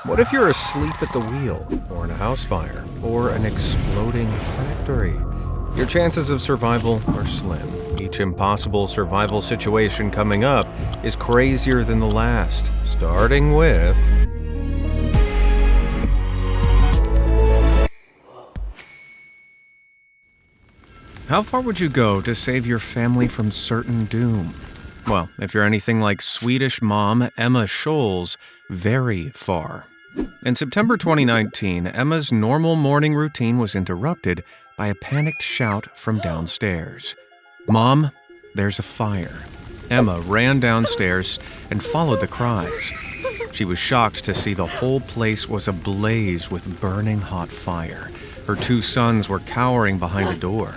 What if you're asleep at the wheel, or in a house fire, or an exploding factory? Your chances of survival are slim. Each impossible survival situation coming up is crazier than the last, starting with... How far would you go to save your family from certain doom? Well, if you're anything like Swedish mom Emma Scholl's, very far. In September 2019, Emma's normal morning routine was interrupted by a panicked shout from downstairs. "Mom, there's a fire." Emma ran downstairs and followed the cries. She was shocked to see the whole place was ablaze with burning hot fire. Her two sons were cowering behind a door.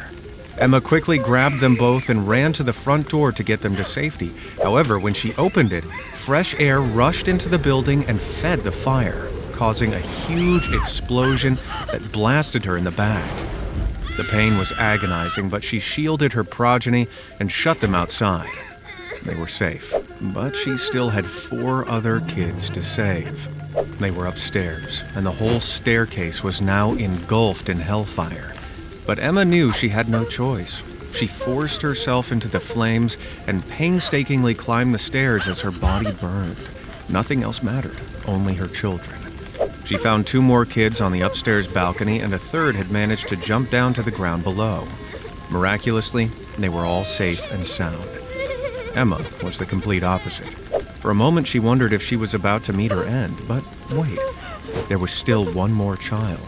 Emma quickly grabbed them both and ran to the front door to get them to safety. However, when she opened it, fresh air rushed into the building and fed the fire, causing a huge explosion that blasted her in the back. The pain was agonizing, but she shielded her progeny and shut them outside. They were safe, but she still had 4 other kids to save. They were upstairs, and the whole staircase was now engulfed in hellfire. But Emma knew she had no choice. She forced herself into the flames and painstakingly climbed the stairs as her body burned. Nothing else mattered, only her children. She found 2 more kids on the upstairs balcony, and a third had managed to jump down to the ground below. Miraculously, they were all safe and sound. Emma was the complete opposite. For a moment, she wondered if she was about to meet her end, but wait, there was still one more child.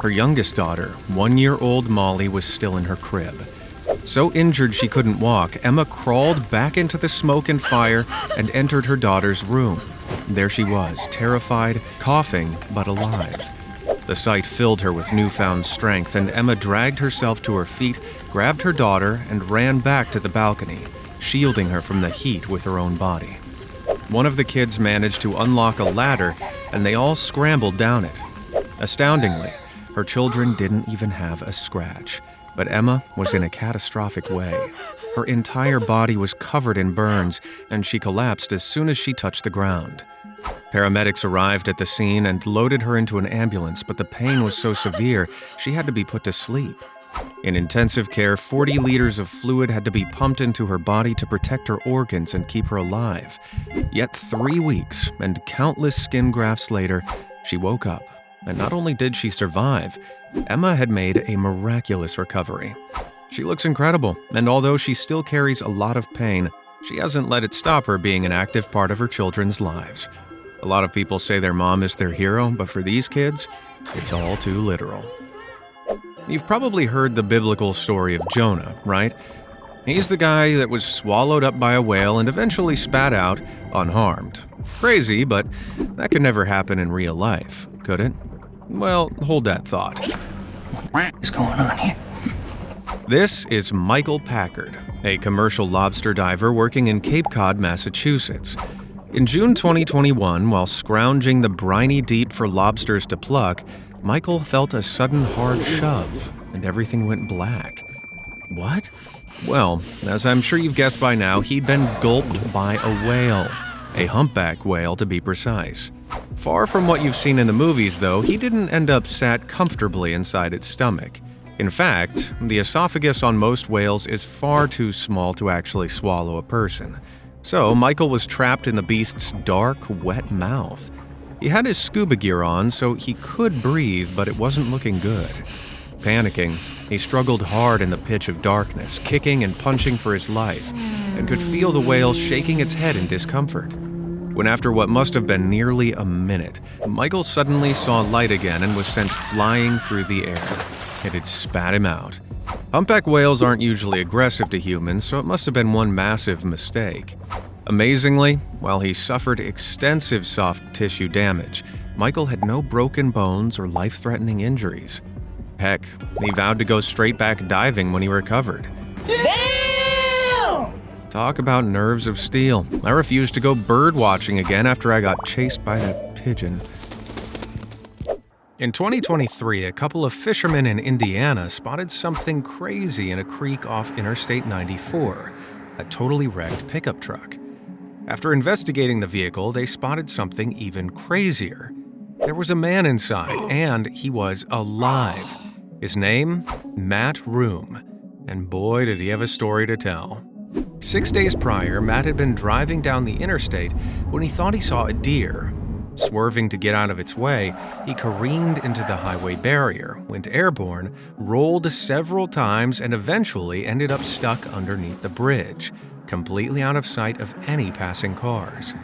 Her youngest daughter, 1-year-old Molly, was still in her crib. So injured she couldn't walk, Emma crawled back into the smoke and fire and entered her daughter's room. There she was, terrified, coughing, but alive. The sight filled her with newfound strength, and Emma dragged herself to her feet, grabbed her daughter, and ran back to the balcony, shielding her from the heat with her own body. One of the kids managed to unlock a ladder, and they all scrambled down it. Astoundingly, her children didn't even have a scratch, but Emma was in a catastrophic way. Her entire body was covered in burns, and she collapsed as soon as she touched the ground. Paramedics arrived at the scene and loaded her into an ambulance, but the pain was so severe she had to be put to sleep. In intensive care, 40 liters of fluid had to be pumped into her body to protect her organs and keep her alive. Yet 3 weeks and countless skin grafts later, she woke up. And not only did she survive, Emma had made a miraculous recovery. She looks incredible, and although she still carries a lot of pain, she hasn't let it stop her being an active part of her children's lives. A lot of people say their mom is their hero, but for these kids, it's all too literal. You've probably heard the biblical story of Jonah, right? He's the guy that was swallowed up by a whale and eventually spat out unharmed. Crazy, but that could never happen in real life, could it? Well, hold that thought. What is going on here? This is Michael Packard, a commercial lobster diver working in Cape Cod, Massachusetts. In June 2021, while scrounging the briny deep for lobsters to pluck, Michael felt a sudden hard shove, and everything went black. What? Well, as I'm sure you've guessed by now, he'd been gulped by a whale. A humpback whale, to be precise. Far from what you've seen in the movies, though, he didn't end up sat comfortably inside its stomach. In fact, the esophagus on most whales is far too small to actually swallow a person. So Michael was trapped in the beast's dark, wet mouth. He had his scuba gear on, so he could breathe, but it wasn't looking good. Panicking, he struggled hard in the pitch of darkness, kicking and punching for his life, and could feel the whale shaking its head in discomfort. When after what must have been nearly a minute, Michael suddenly saw light again and was sent flying through the air. It had spat him out. Humpback whales aren't usually aggressive to humans, so it must have been one massive mistake. Amazingly, while he suffered extensive soft tissue damage, Michael had no broken bones or life-threatening injuries. Heck, he vowed to go straight back diving when he recovered. Talk about nerves of steel. I refused to go bird watching again after I got chased by that pigeon. In 2023, a couple of fishermen in Indiana spotted something crazy in a creek off Interstate 94, a totally wrecked pickup truck. After investigating the vehicle, they spotted something even crazier. There was a man inside, and he was alive. His name? Matt Room. And boy, did he have a story to tell. 6 days prior, Matt had been driving down the interstate when he thought he saw a deer. Swerving to get out of its way, he careened into the highway barrier, went airborne, rolled several times, and eventually ended up stuck underneath the bridge, completely out of sight of any passing cars.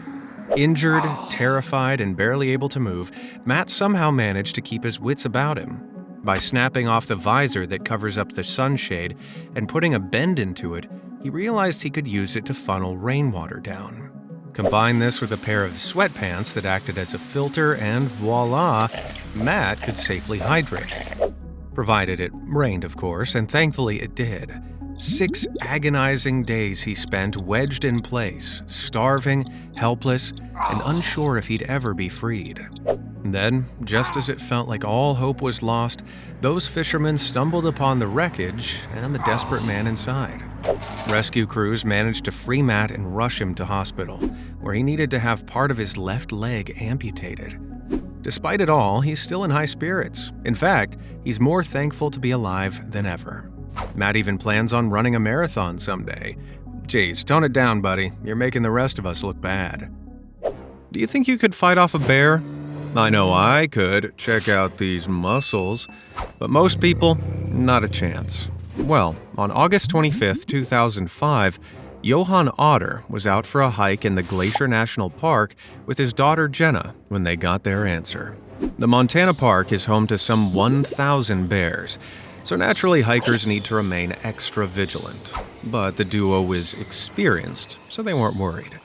Injured, terrified, and barely able to move, Matt somehow managed to keep his wits about him. By snapping off the visor that covers up the sunshade and putting a bend into it, he realized he could use it to funnel rainwater down. Combine this with a pair of sweatpants that acted as a filter, and voila, Matt could safely hydrate. Provided it rained, of course, and thankfully it did. 6 agonizing days he spent wedged in place, starving, helpless, and unsure if he'd ever be freed. Then, just as it felt like all hope was lost, those fishermen stumbled upon the wreckage and the desperate man inside. Rescue crews managed to free Matt and rush him to hospital, where he needed to have part of his left leg amputated. Despite it all, he's still in high spirits. In fact, he's more thankful to be alive than ever. Matt even plans on running a marathon someday. Geez, tone it down, buddy. You're making the rest of us look bad. Do you think you could fight off a bear? I know I could. Check out these muscles. But most people, not a chance. Well, on August 25th, 2005, Johann Otter was out for a hike in the Glacier National Park with his daughter Jenna when they got their answer. The Montana park is home to some 1,000 bears, so naturally hikers need to remain extra vigilant. But the duo was experienced, so they weren't worried.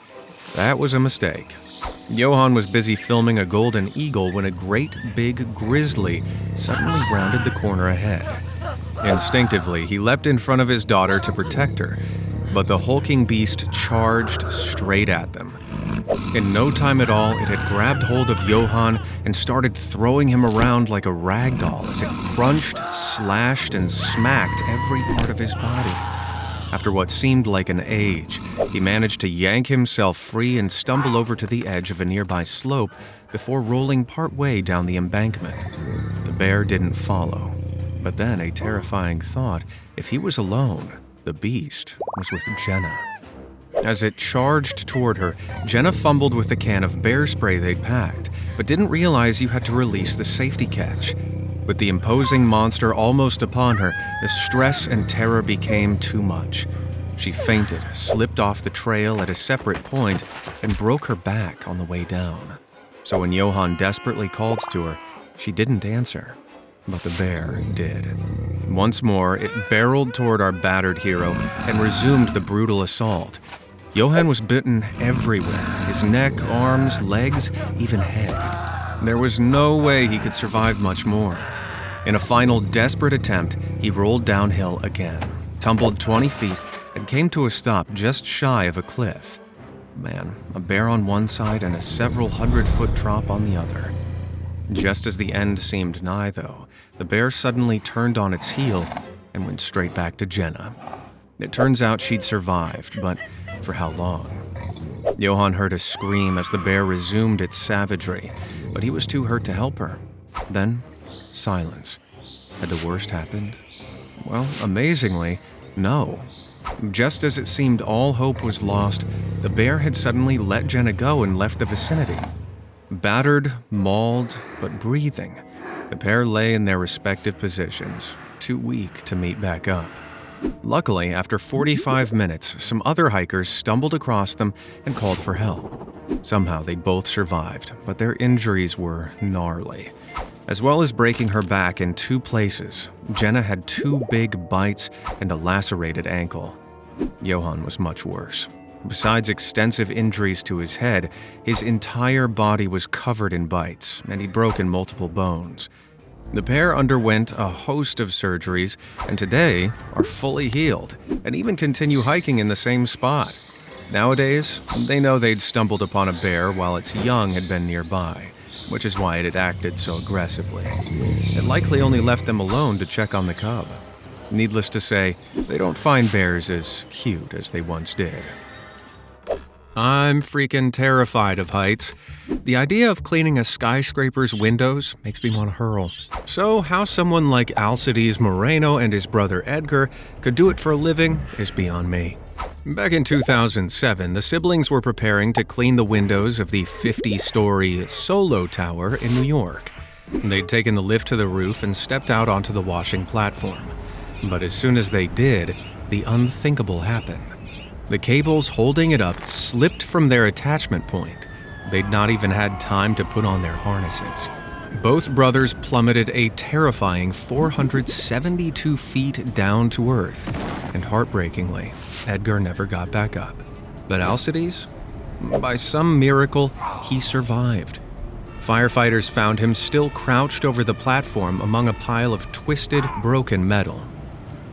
That was a mistake. Johann was busy filming a golden eagle when a great big grizzly suddenly rounded the corner ahead. Instinctively, he leapt in front of his daughter to protect her, but the hulking beast charged straight at them. In no time at all, it had grabbed hold of Johann and started throwing him around like a rag doll as it crunched, slashed, and smacked every part of his body. After what seemed like an age, he managed to yank himself free and stumble over to the edge of a nearby slope before rolling partway down the embankment. The bear didn't follow, but then a terrifying thought: if he was alone, the beast was with Jenna. As it charged toward her, Jenna fumbled with the can of bear spray they'd packed, but didn't realize you had to release the safety catch. With the imposing monster almost upon her, the stress and terror became too much. She fainted, slipped off the trail at a separate point, and broke her back on the way down. So when Johann desperately called to her, she didn't answer. But the bear did. Once more, it barreled toward our battered hero and resumed the brutal assault. Johann was bitten everywhere: his neck, arms, legs, even head. There was no way he could survive much more. In a final desperate attempt, he rolled downhill again, tumbled 20 feet, and came to a stop just shy of a cliff. Man, a bear on one side and a several hundred-foot drop on the other. Just as the end seemed nigh, though, the bear suddenly turned on its heel and went straight back to Jenna. It turns out she'd survived, but for how long? Johann heard a scream as the bear resumed its savagery, but he was too hurt to help her. Then, silence. Had the worst happened? Well, amazingly, no. Just as it seemed all hope was lost, the bear had suddenly let Jenna go and left the vicinity. Battered, mauled, but breathing, the pair lay in their respective positions, too weak to meet back up. Luckily, after 45 minutes, some other hikers stumbled across them and called for help. Somehow they both survived, but their injuries were gnarly. As well as breaking her back in 2 places, Jenna had 2 big bites and a lacerated ankle. Johann was much worse. Besides extensive injuries to his head, his entire body was covered in bites, and he'd broken multiple bones. The pair underwent a host of surgeries, and today are fully healed, and even continue hiking in the same spot. Nowadays, they know they'd stumbled upon a bear while its young had been nearby, which is why it had acted so aggressively. It likely only left them alone to check on the cub. Needless to say, they don't find bears as cute as they once did. I'm freaking terrified of heights. The idea of cleaning a skyscraper's windows makes me want to hurl. So, how someone like Alcides Moreno and his brother Edgar could do it for a living is beyond me. Back in 2007, the siblings were preparing to clean the windows of the 50-story Solo Tower in New York. They'd taken the lift to the roof and stepped out onto the washing platform. But as soon as they did, the unthinkable happened. The cables holding it up slipped from their attachment point. They'd not even had time to put on their harnesses. Both brothers plummeted a terrifying 472 feet down to earth, and heartbreakingly, Edgar never got back up. But Alcides? By some miracle, he survived. Firefighters found him still crouched over the platform among a pile of twisted, broken metal.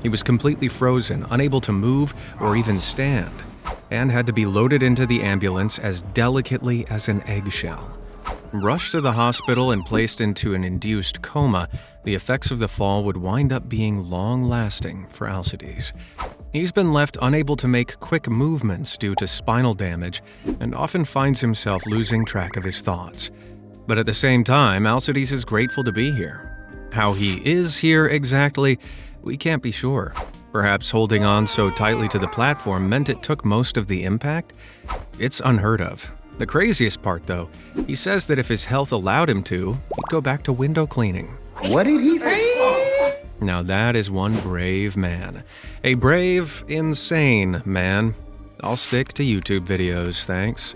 He was completely frozen, unable to move or even stand, and had to be loaded into the ambulance as delicately as an eggshell. Rushed to the hospital and placed into an induced coma, the effects of the fall would wind up being long-lasting for Alcides. He's been left unable to make quick movements due to spinal damage and often finds himself losing track of his thoughts. But at the same time, Alcides is grateful to be here. How he is here exactly, we can't be sure. Perhaps holding on so tightly to the platform meant it took most of the impact? It's unheard of. The craziest part, though, he says that if his health allowed him to, he'd go back to window cleaning. What did he say? Now that is one brave man. A brave, insane man. I'll stick to YouTube videos, thanks.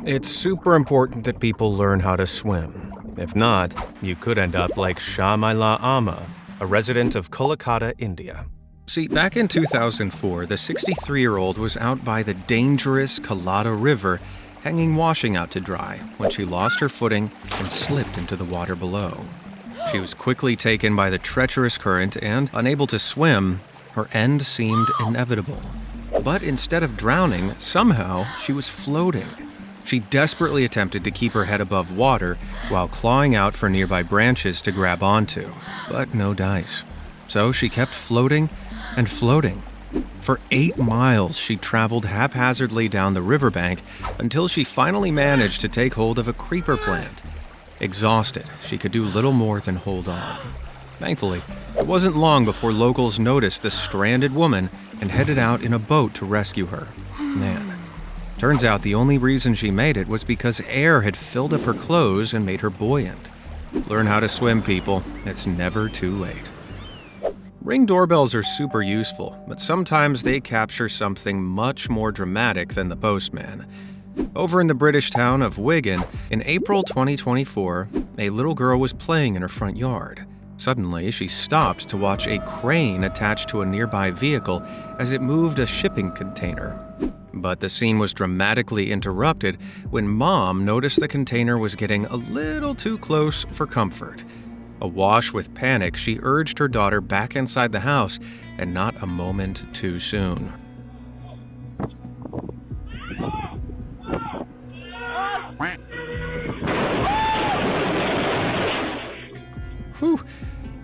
It's super important that people learn how to swim. If not, you could end up like Shamila Amma, a resident of Kolkata, India. See, back in 2004, the 63-year-old was out by the dangerous Kalata River, hanging washing out to dry, when she lost her footing and slipped into the water below. She was quickly taken by the treacherous current and, unable to swim, her end seemed inevitable. But instead of drowning, somehow she was floating. She desperately attempted to keep her head above water while clawing out for nearby branches to grab onto, but no dice. So she kept floating and floating. For 8 miles, she traveled haphazardly down the riverbank until she finally managed to take hold of a creeper plant. Exhausted, she could do little more than hold on. Thankfully, it wasn't long before locals noticed the stranded woman and headed out in a boat to rescue her. Man. Turns out the only reason she made it was because air had filled up her clothes and made her buoyant. Learn how to swim, people. It's never too late. Ring doorbells are super useful, but sometimes they capture something much more dramatic than the postman. Over in the British town of Wigan, in April 2024, a little girl was playing in her front yard. Suddenly, she stopped to watch a crane attached to a nearby vehicle as it moved a shipping container. But the scene was dramatically interrupted when Mom noticed the container was getting a little too close for comfort. Awash with panic, she urged her daughter back inside the house, and not a moment too soon. Whew,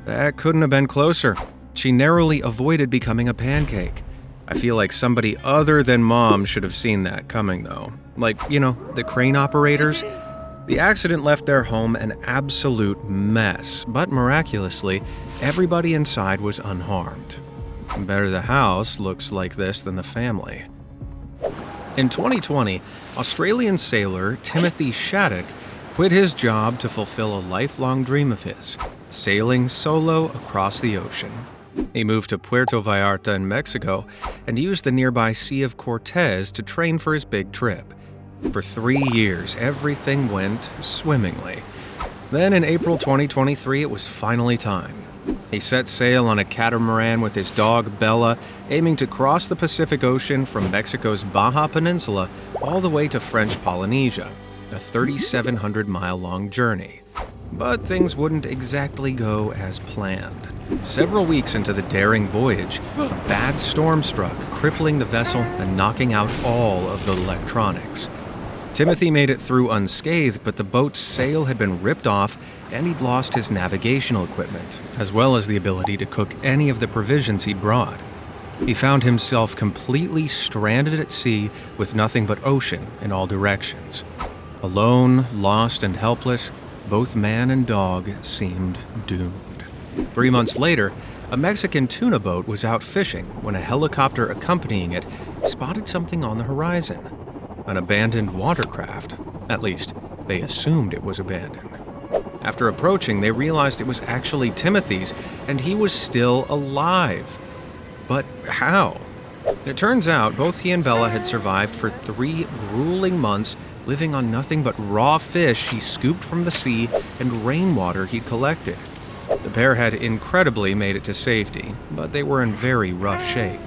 that couldn't have been closer. She narrowly avoided becoming a pancake. I feel like somebody other than Mom should have seen that coming, though. Like, the crane operators. The accident left their home an absolute mess, but miraculously, everybody inside was unharmed. Better the house looks like this than the family. In 2020, Australian sailor Timothy Shattuck quit his job to fulfill a lifelong dream of his, sailing solo across the ocean. He moved to Puerto Vallarta in Mexico and used the nearby Sea of Cortez to train for his big trip. For 3 years, everything went swimmingly. Then in April 2023, it was finally time. He set sail on a catamaran with his dog Bella, aiming to cross the Pacific Ocean from Mexico's Baja Peninsula all the way to French Polynesia, a 3,700-mile-long journey. But things wouldn't exactly go as planned. Several weeks into the daring voyage, a bad storm struck, crippling the vessel and knocking out all of the electronics. Timothy made it through unscathed, but the boat's sail had been ripped off and he'd lost his navigational equipment, as well as the ability to cook any of the provisions he'd brought. He found himself completely stranded at sea with nothing but ocean in all directions. Alone, lost, and helpless, both man and dog seemed doomed. 3 months later, a Mexican tuna boat was out fishing when a helicopter accompanying it spotted something on the horizon. An abandoned watercraft. At least, they assumed it was abandoned. After approaching, they realized it was actually Timothy's, and he was still alive. But how? It turns out both he and Bella had survived for 3 grueling months, living on nothing but raw fish he scooped from the sea and rainwater he'd collected. The pair had incredibly made it to safety, but they were in very rough shape.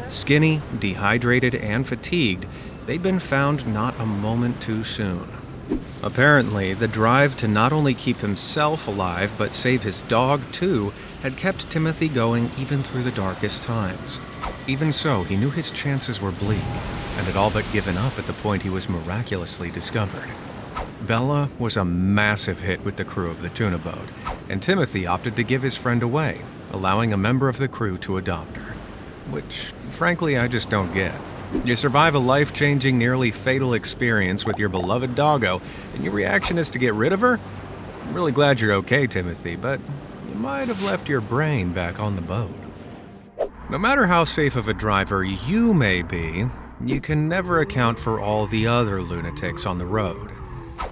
Skinny, dehydrated, and fatigued, they'd been found not a moment too soon. Apparently, the drive to not only keep himself alive but save his dog too had kept Timothy going even through the darkest times. Even so, he knew his chances were bleak, and had all but given up at the point he was miraculously discovered. Bella was a massive hit with the crew of the tuna boat, and Timothy opted to give his friend away, allowing a member of the crew to adopt her. Which, frankly, I just don't get. You survive a life-changing, nearly fatal experience with your beloved doggo, and your reaction is to get rid of her? I'm really glad you're okay, Timothy, but you might have left your brain back on the boat. No matter how safe of a driver you may be, you can never account for all the other lunatics on the road.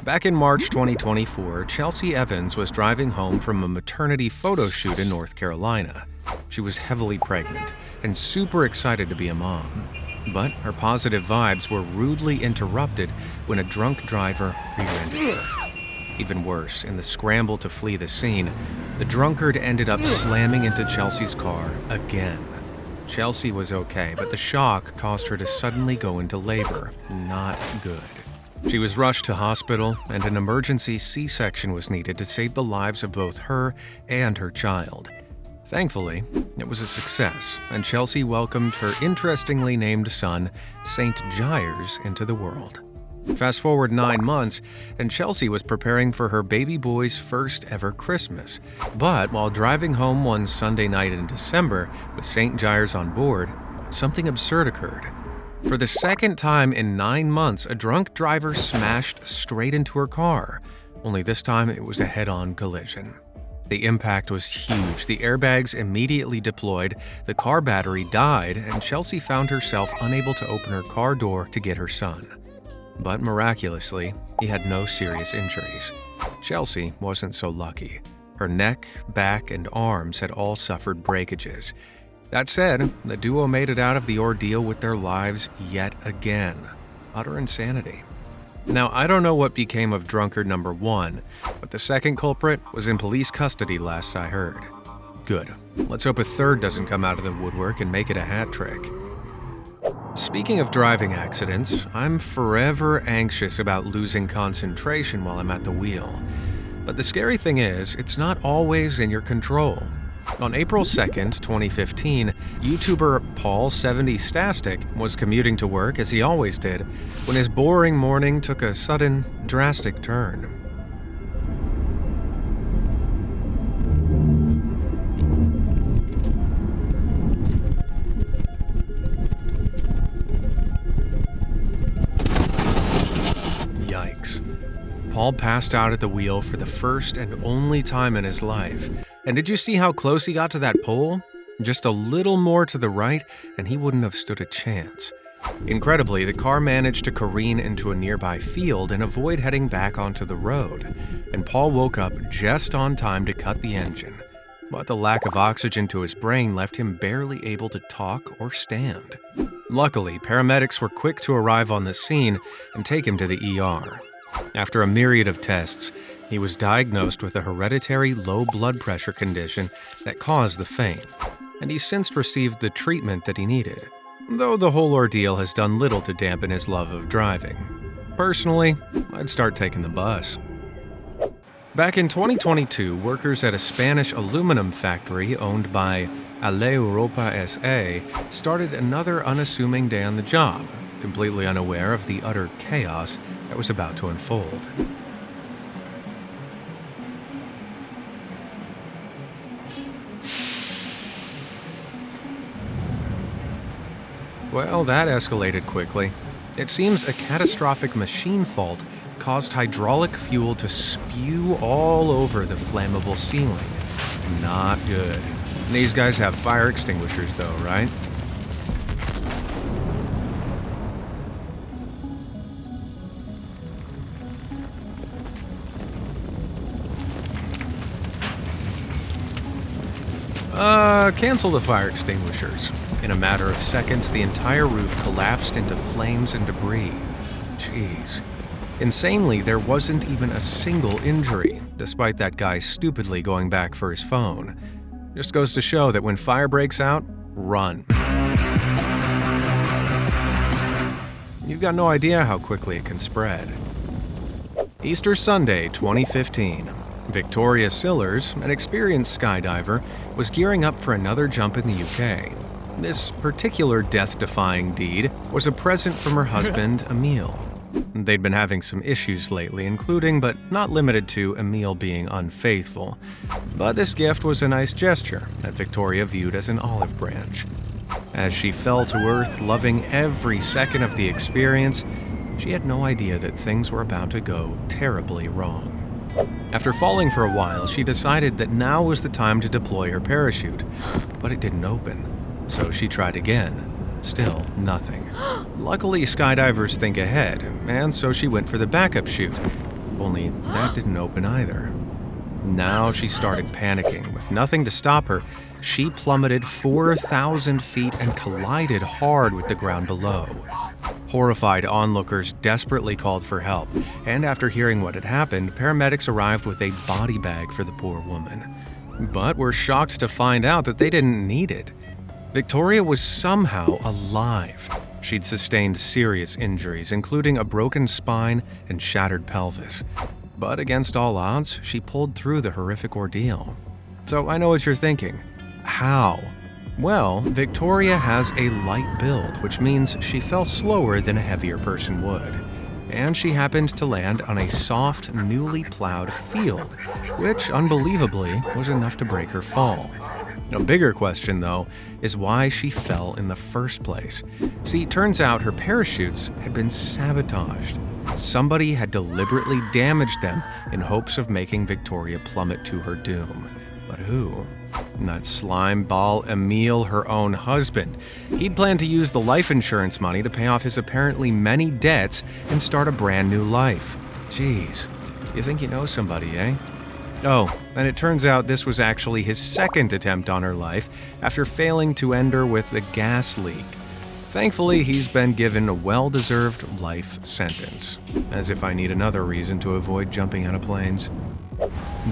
Back in March 2024, Chelsea Evans was driving home from a maternity photo shoot in North Carolina. She was heavily pregnant and super excited to be a mom. But her positive vibes were rudely interrupted when a drunk driver rear-ended her. Even worse, in the scramble to flee the scene, the drunkard ended up slamming into Chelsea's car again. Chelsea was okay, but the shock caused her to suddenly go into labor. Not good. She was rushed to hospital, and an emergency C-section was needed to save the lives of both her and her child. Thankfully, it was a success, and Chelsea welcomed her interestingly named son, St. Giles, into the world. Fast forward 9 months, and Chelsea was preparing for her baby boy's first ever Christmas. But while driving home one Sunday night in December with St. Giles on board, something absurd occurred. For the second time in 9 months, a drunk driver smashed straight into her car. Only this time it was a head-on collision. The impact was huge. The airbags immediately deployed, the car battery died, and Chelsea found herself unable to open her car door to get her son. But miraculously, he had no serious injuries. Chelsea wasn't so lucky. Her neck, back, and arms had all suffered breakages. That said, the duo made it out of the ordeal with their lives yet again. Utter insanity. Now, I don't know what became of drunkard number 1, but the second culprit was in police custody last I heard. Good. Let's hope a third doesn't come out of the woodwork and make it a hat trick. Speaking of driving accidents, I'm forever anxious about losing concentration while I'm at the wheel. But the scary thing is, it's not always in your control. On April 2nd, 2015, YouTuber Paul70Stastic was commuting to work as he always did, when his boring morning took a sudden, drastic turn. Yikes. Paul passed out at the wheel for the first and only time in his life. And did you see how close he got to that pole? Just a little more to the right, and he wouldn't have stood a chance. Incredibly, the car managed to careen into a nearby field and avoid heading back onto the road, and Paul woke up just on time to cut the engine. But the lack of oxygen to his brain left him barely able to talk or stand. Luckily, paramedics were quick to arrive on the scene and take him to the ER. After a myriad of tests, he was diagnosed with a hereditary low blood pressure condition that caused the faint, and he's since received the treatment that he needed, though the whole ordeal has done little to dampen his love of driving. Personally, I'd start taking the bus. Back in 2022, workers at a Spanish aluminum factory owned by Ale Europa SA started another unassuming day on the job, completely unaware of the utter chaos that was about to unfold. Well, that escalated quickly. It seems a catastrophic machine fault caused hydraulic fuel to spew all over the flammable ceiling. Not good. These guys have fire extinguishers though, right? Cancel the fire extinguishers. In a matter of seconds, the entire roof collapsed into flames and debris. Jeez. Insanely, there wasn't even a single injury, despite that guy stupidly going back for his phone. Just goes to show that when fire breaks out, run. You've got no idea how quickly it can spread. Easter Sunday, 2015. Victoria Sillers, an experienced skydiver, was gearing up for another jump in the UK. This particular death-defying deed was a present from her husband, Emil. They'd been having some issues lately, including but not limited to Emil being unfaithful. But this gift was a nice gesture that Victoria viewed as an olive branch. As she fell to earth, loving every second of the experience, she had no idea that things were about to go terribly wrong. After falling for a while, she decided that now was the time to deploy her parachute, but it didn't open. So she tried again. Still nothing. Luckily, skydivers think ahead, and so she went for the backup chute. Only that didn't open either. Now she started panicking. With nothing to stop her, she plummeted 4,000 feet and collided hard with the ground below. Horrified onlookers desperately called for help, and after hearing what had happened, paramedics arrived with a body bag for the poor woman. But were shocked to find out that they didn't need it. Victoria was somehow alive. She'd sustained serious injuries, including a broken spine and shattered pelvis. But against all odds, she pulled through the horrific ordeal. So I know what you're thinking. How? Well, Victoria has a light build, which means she fell slower than a heavier person would. And she happened to land on a soft, newly plowed field, which, unbelievably, was enough to break her fall. A bigger question, though, is why she fell in the first place. See, turns out her parachutes had been sabotaged. Somebody had deliberately damaged them in hopes of making Victoria plummet to her doom. But who? That slime ball Emil, her own husband. He'd planned to use the life insurance money to pay off his apparently many debts and start a brand new life. Jeez, you think you know somebody, eh? Oh, and it turns out this was actually his second attempt on her life after failing to end her with a gas leak. Thankfully, he's been given a well-deserved life sentence. As if I need another reason to avoid jumping out of planes.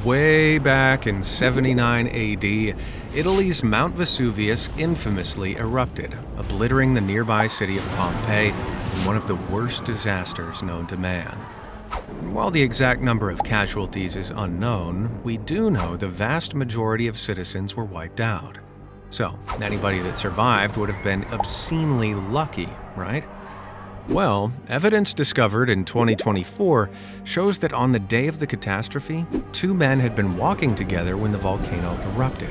Way back in 79 AD, Italy's Mount Vesuvius infamously erupted, obliterating the nearby city of Pompeii in one of the worst disasters known to man. While the exact number of casualties is unknown, we do know the vast majority of citizens were wiped out. So, anybody that survived would have been obscenely lucky, right? Well, evidence discovered in 2024 shows that on the day of the catastrophe, two men had been walking together when the volcano erupted.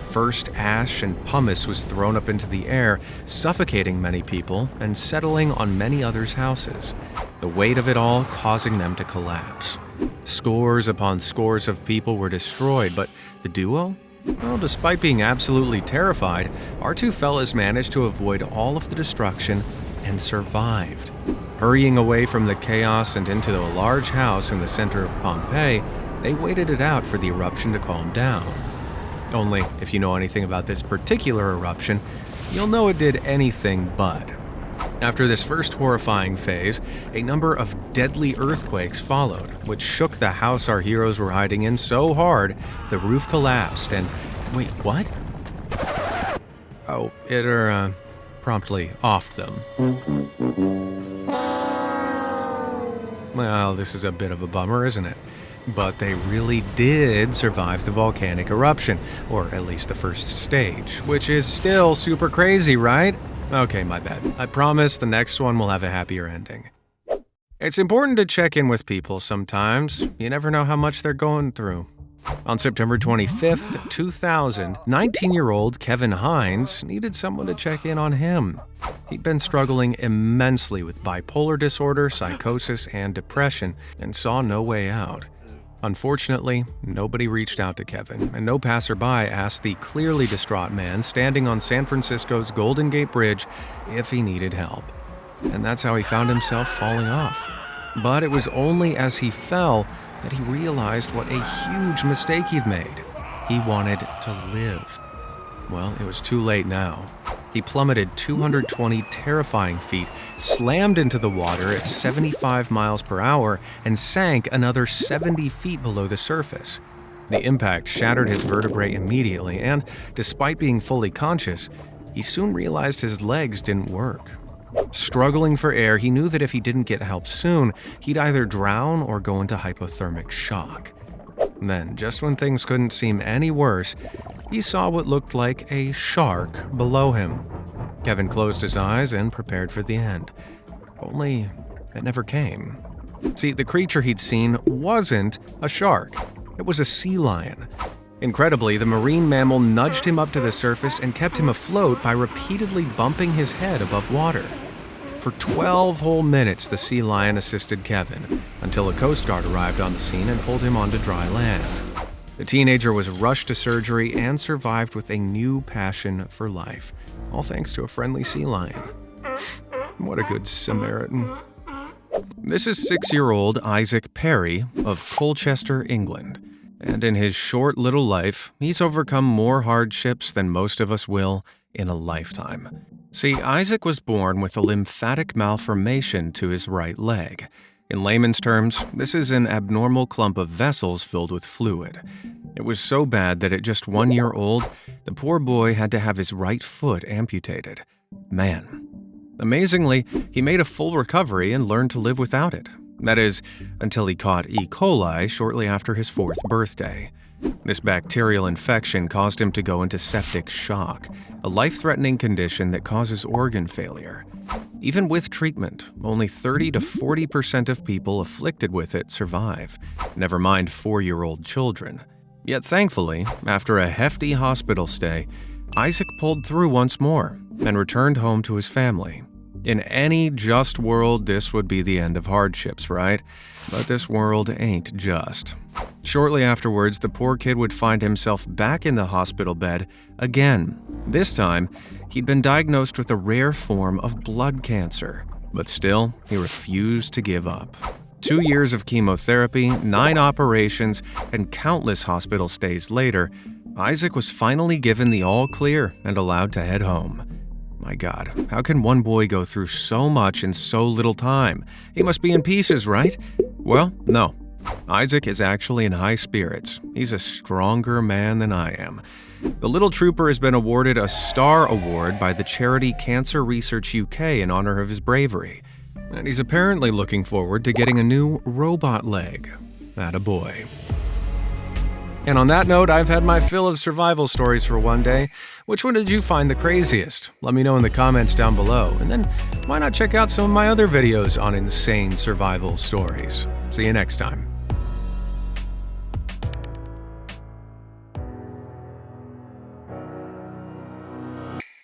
First, ash and pumice was thrown up into the air, suffocating many people and settling on many others' houses, the weight of it all causing them to collapse. Scores upon scores of people were destroyed, but the duo? Well, despite being absolutely terrified, our two fellas managed to avoid all of the destruction and survived. Hurrying away from the chaos and into a large house in the center of Pompeii, they waited it out for the eruption to calm down. Only, if you know anything about this particular eruption, you'll know it did anything but. After this first horrifying phase, a number of deadly earthquakes followed, which shook the house our heroes were hiding in so hard, the roof collapsed and… Wait, what? Oh, it promptly offed them. Well, this is a bit of a bummer, isn't it? But they really did survive the volcanic eruption, or at least the first stage, which is still super crazy, right? Okay, my bad. I promise the next one will have a happier ending. It's important to check in with people sometimes. You never know how much they're going through. On September 25th, 2000, 19-year-old Kevin Hines needed someone to check in on him. He'd been struggling immensely with bipolar disorder, psychosis, and depression, and saw no way out. Unfortunately, nobody reached out to Kevin, and no passerby asked the clearly distraught man standing on San Francisco's Golden Gate Bridge if he needed help. And that's how he found himself falling off. But it was only as he fell that he realized what a huge mistake he'd made. He wanted to live. Well, it was too late now. He plummeted 220 terrifying feet, slammed into the water at 75 miles per hour, and sank another 70 feet below the surface. The impact shattered his vertebrae immediately, and despite being fully conscious, he soon realized his legs didn't work. Struggling for air, he knew that if he didn't get help soon, he'd either drown or go into hypothermic shock. Then, just when things couldn't seem any worse, he saw what looked like a shark below him. Kevin closed his eyes and prepared for the end. Only, it never came. See, the creature he'd seen wasn't a shark. It was a sea lion. Incredibly, the marine mammal nudged him up to the surface and kept him afloat by repeatedly bumping his head above water. For 12 whole minutes, the sea lion assisted Kevin, until a Coast Guard arrived on the scene and pulled him onto dry land. The teenager was rushed to surgery and survived with a new passion for life, all thanks to a friendly sea lion. What a good Samaritan. This is 6-year-old Isaac Perry of Colchester, England. And in his short little life, he's overcome more hardships than most of us will in a lifetime. See, Isaac was born with a lymphatic malformation to his right leg. In layman's terms, this is an abnormal clump of vessels filled with fluid. It was so bad that at just 1 year old, the poor boy had to have his right foot amputated. Man. Amazingly, he made a full recovery and learned to live without it. That is, until he caught E. coli shortly after his 4th birthday. This bacterial infection caused him to go into septic shock, a life-threatening condition that causes organ failure. Even with treatment, only 30 to 40% of people afflicted with it survive, never mind 4-year-old children. Yet thankfully, after a hefty hospital stay, Isaac pulled through once more and returned home to his family. In any just world, this would be the end of hardships, right? But this world ain't just. Shortly afterwards, the poor kid would find himself back in the hospital bed again. This time, he'd been diagnosed with a rare form of blood cancer. But still, he refused to give up. 2 years of chemotherapy, 9 operations, and countless hospital stays later, Isaac was finally given the all clear and allowed to head home. My God, how can one boy go through so much in so little time? He must be in pieces, right? Well, no. Isaac is actually in high spirits. He's a stronger man than I am. The little trooper has been awarded a Star Award by the charity Cancer Research UK in honor of his bravery. And he's apparently looking forward to getting a new robot leg. Attaboy. And on that note, I've had my fill of survival stories for one day. Which one did you find the craziest? Let me know in the comments down below. And then why not check out some of my other videos on insane survival stories? See you next time.